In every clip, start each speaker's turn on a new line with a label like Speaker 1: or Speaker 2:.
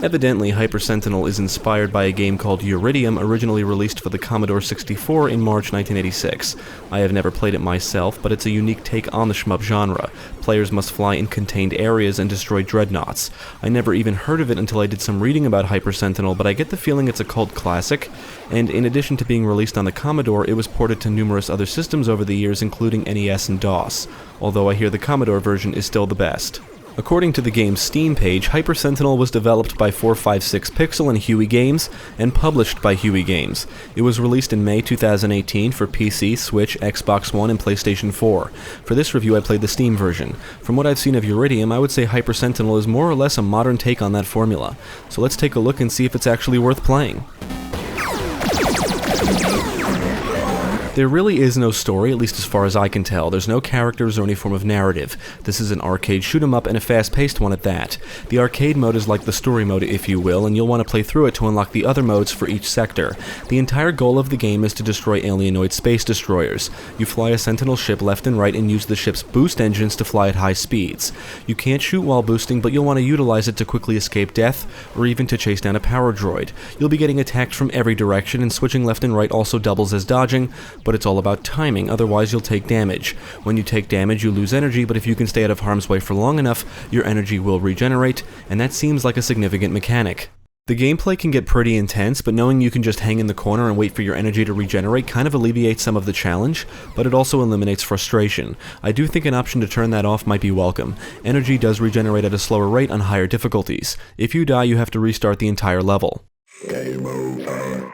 Speaker 1: Evidently, Hyper Sentinel is inspired by a game called Uridium, originally released for the Commodore 64 in March 1986. I have never played it myself, but it's a unique take on the shmup genre. Players must fly in contained areas and destroy dreadnoughts. I never even heard of it until I did some reading about Hyper Sentinel, but I get the feeling it's a cult classic, and in addition to being released on the Commodore, it was ported to numerous other systems over the years, including NES and DOS, although I hear the Commodore version is still the best. According to the game's Steam page, Hyper Sentinel was developed by 456 Pixel and Huey Games, and published by Huey Games. It was released in May 2018 for PC, Switch, Xbox One, and PlayStation 4. For this review, I played the Steam version. From what I've seen of Uridium, I would say Hyper Sentinel is more or less a modern take on that formula. So let's take a look and see if it's actually worth playing. There really is no story, at least as far as I can tell. There's no characters or any form of narrative. This is an arcade shoot-'em-up, and a fast-paced one at that. The arcade mode is like the story mode, if you will, and you'll want to play through it to unlock the other modes for each sector. The entire goal of the game is to destroy alienoid space destroyers. You fly a Sentinel ship left and right and use the ship's boost engines to fly at high speeds. You can't shoot while boosting, but you'll want to utilize it to quickly escape death, or even to chase down a power droid. You'll be getting attacked from every direction, and switching left and right also doubles as dodging, but it's all about timing, otherwise you'll take damage. When you take damage, you lose energy, but if you can stay out of harm's way for long enough, your energy will regenerate, and that seems like a significant mechanic. The gameplay can get pretty intense, but knowing you can just hang in the corner and wait for your energy to regenerate kind of alleviates some of the challenge, but it also eliminates frustration. I do think an option to turn that off might be welcome. Energy does regenerate at a slower rate on higher difficulties. If you die, you have to restart the entire level. Game over.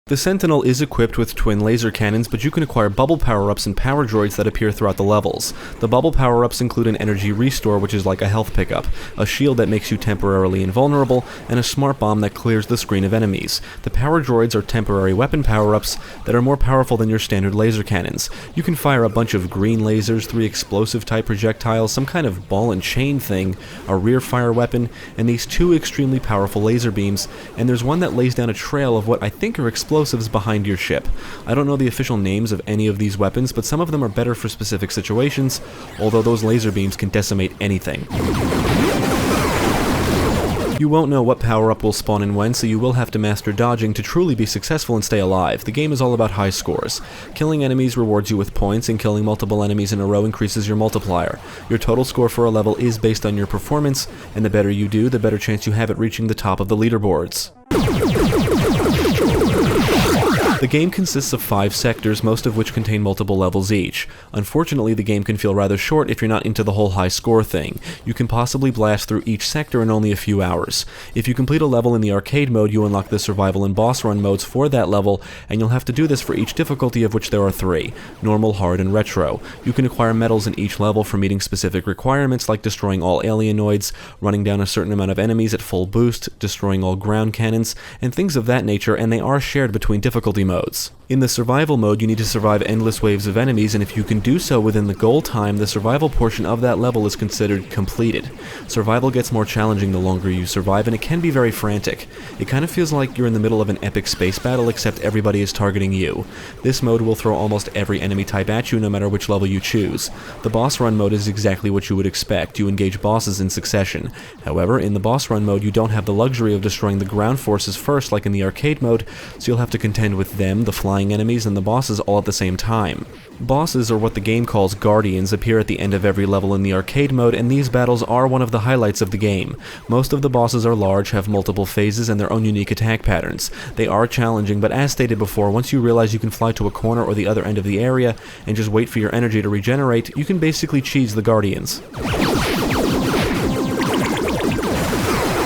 Speaker 1: The Sentinel is equipped with twin laser cannons, but you can acquire bubble power-ups and power droids that appear throughout the levels. The bubble power-ups include an energy restore, which is like a health pickup, a shield that makes you temporarily invulnerable, and a smart bomb that clears the screen of enemies. The power droids are temporary weapon power-ups that are more powerful than your standard laser cannons. You can fire a bunch of green lasers, 3 explosive-type projectiles, some kind of ball and chain thing, a rear-fire weapon, and these 2 extremely powerful laser beams, and there's one that lays down a trail of what I think are explosives behind your ship. I don't know the official names of any of these weapons, but some of them are better for specific situations, although those laser beams can decimate anything. You won't know what power-up will spawn and when, so you will have to master dodging to truly be successful and stay alive. The game is all about high scores. Killing enemies rewards you with points, and killing multiple enemies in a row increases your multiplier. Your total score for a level is based on your performance, and the better you do, the better chance you have at reaching the top of the leaderboards. The game consists of 5 sectors, most of which contain multiple levels each. Unfortunately, the game can feel rather short if you're not into the whole high score thing. You can possibly blast through each sector in only a few hours. If you complete a level in the arcade mode, you unlock the survival and boss run modes for that level, and you'll have to do this for each difficulty, of which there are 3: normal, hard, and retro. You can acquire medals in each level for meeting specific requirements, like destroying all alienoids, running down a certain amount of enemies at full boost, destroying all ground cannons, and things of that nature, and they are shared between difficulty modes. In the survival mode, you need to survive endless waves of enemies, and if you can do so within the goal time, the survival portion of that level is considered completed. Survival gets more challenging the longer you survive, and it can be very frantic. It kind of feels like you're in the middle of an epic space battle, except everybody is targeting you. This mode will throw almost every enemy type at you, no matter which level you choose. The boss run mode is exactly what you would expect. You engage bosses in succession. However, in the boss run mode, you don't have the luxury of destroying the ground forces first like in the arcade mode, so you'll have to contend with them, the flying enemies, and the bosses all at the same time. Bosses, or what the game calls guardians, appear at the end of every level in the arcade mode, and these battles are one of the highlights of the game. Most of the bosses are large, have multiple phases, and their own unique attack patterns. They are challenging, but as stated before, once you realize you can fly to a corner or the other end of the area and just wait for your energy to regenerate, you can basically cheese the guardians.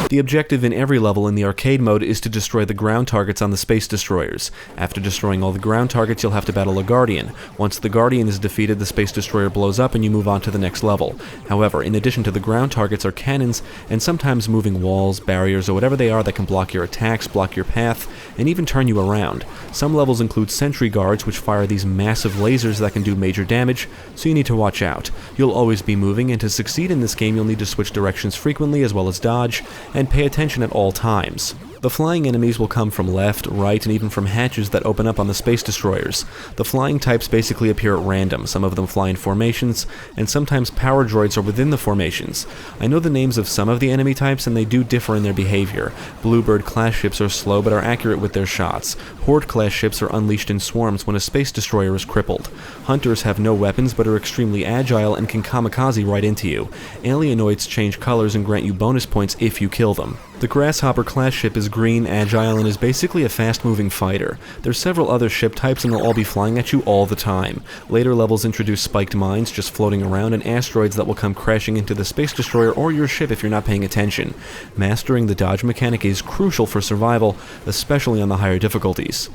Speaker 1: The objective in every level in the arcade mode is to destroy the ground targets on the space destroyers. After destroying all the ground targets, you'll have to battle a Guardian. Once the Guardian is defeated, the space destroyer blows up and you move on to the next level. However, in addition to the ground targets are cannons, and sometimes moving walls, barriers, or whatever they are that can block your attacks, block your path, and even turn you around. Some levels include sentry guards, which fire these massive lasers that can do major damage, so you need to watch out. You'll always be moving, and to succeed in this game you'll need to switch directions frequently as well as dodge, and pay attention at all times. The flying enemies will come from left, right, and even from hatches that open up on the space destroyers. The flying types basically appear at random. Some of them fly in formations, and sometimes power droids are within the formations. I know the names of some of the enemy types, and they do differ in their behavior. Bluebird-class ships are slow but are accurate with their shots. Horde-class ships are unleashed in swarms when a space destroyer is crippled. Hunters have no weapons but are extremely agile and can kamikaze right into you. Alienoids change colors and grant you bonus points if you kill them. The Grasshopper-class ship is green, agile, and is basically a fast-moving fighter. There's several other ship types and they'll all be flying at you all the time. Later levels introduce spiked mines just floating around and asteroids that will come crashing into the space destroyer or your ship if you're not paying attention. Mastering the dodge mechanic is crucial for survival, especially on the higher difficulties.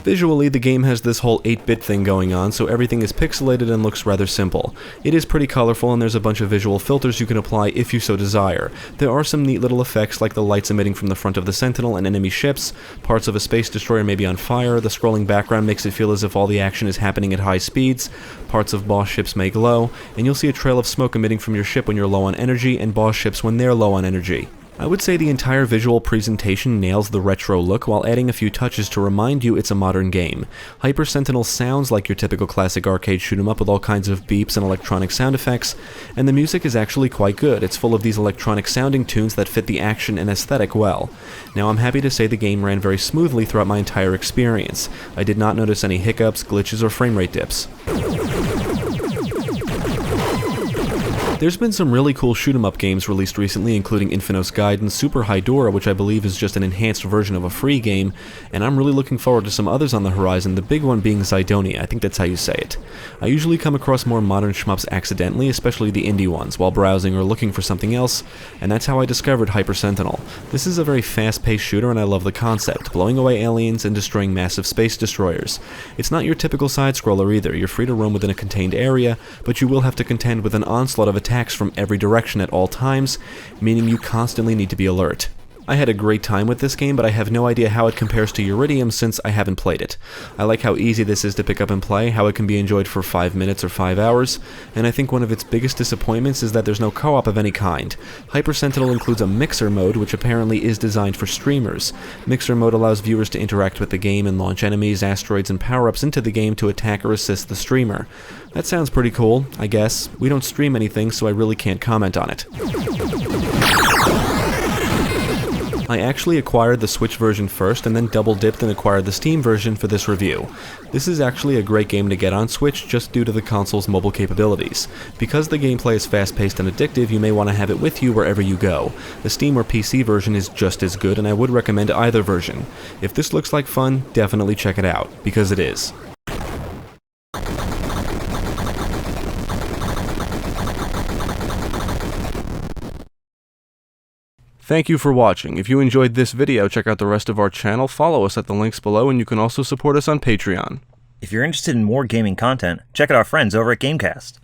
Speaker 1: Visually, the game has this whole 8-bit thing going on, so everything is pixelated and looks rather simple. It is pretty colorful and there's a bunch of visual filters you can apply if you so desire. There are some neat little effects like the lights emitting from the front of the Sentinel and enemy ships, parts of a space destroyer may be on fire, the scrolling background makes it feel as if all the action is happening at high speeds, parts of boss ships may glow, and you'll see a trail of smoke emitting from your ship when you're low on energy and boss ships when they're low on energy. I would say the entire visual presentation nails the retro look while adding a few touches to remind you it's a modern game. Hyper Sentinel sounds like your typical classic arcade shoot-'em-up with all kinds of beeps and electronic sound effects, and the music is actually quite good. It's full of these electronic sounding tunes that fit the action and aesthetic well. Now I'm happy to say the game ran very smoothly throughout my entire experience. I did not notice any hiccups, glitches, or frame rate dips. There's been some really cool shoot-'em-up games released recently, including Infinos Gaiden, Super Hydora, which I believe is just an enhanced version of a free game, and I'm really looking forward to some others on the horizon, the big one being Zydonia. I think that's how you say it. I usually come across more modern shmups accidentally, especially the indie ones, while browsing or looking for something else, and that's how I discovered Hyper Sentinel. This is a very fast-paced shooter and I love the concept, blowing away aliens and destroying massive space destroyers. It's not your typical side-scroller either. You're free to roam within a contained area, but you will have to contend with an onslaught of attacks from every direction at all times, meaning you constantly need to be alert. I had a great time with this game, but I have no idea how it compares to Uridium since I haven't played it. I like how easy this is to pick up and play, how it can be enjoyed for 5 minutes or 5 hours, and I think one of its biggest disappointments is that there's no co-op of any kind. Hyper Sentinel includes a mixer mode, which apparently is designed for streamers. Mixer mode allows viewers to interact with the game and launch enemies, asteroids, and power-ups into the game to attack or assist the streamer. That sounds pretty cool, I guess. We don't stream anything, so I really can't comment on it. I actually acquired the Switch version first and then double-dipped and acquired the Steam version for this review. This is actually a great game to get on Switch just due to the console's mobile capabilities. Because the gameplay is fast-paced and addictive, you may want to have it with you wherever you go. The Steam or PC version is just as good, and I would recommend either version. If this looks like fun, definitely check it out, because it is. Thank you for watching. If you enjoyed this video, check out the rest of our channel, follow us at the links below, and you can also support us on Patreon.
Speaker 2: If you're interested in more gaming content, check out our friends over at GameCast.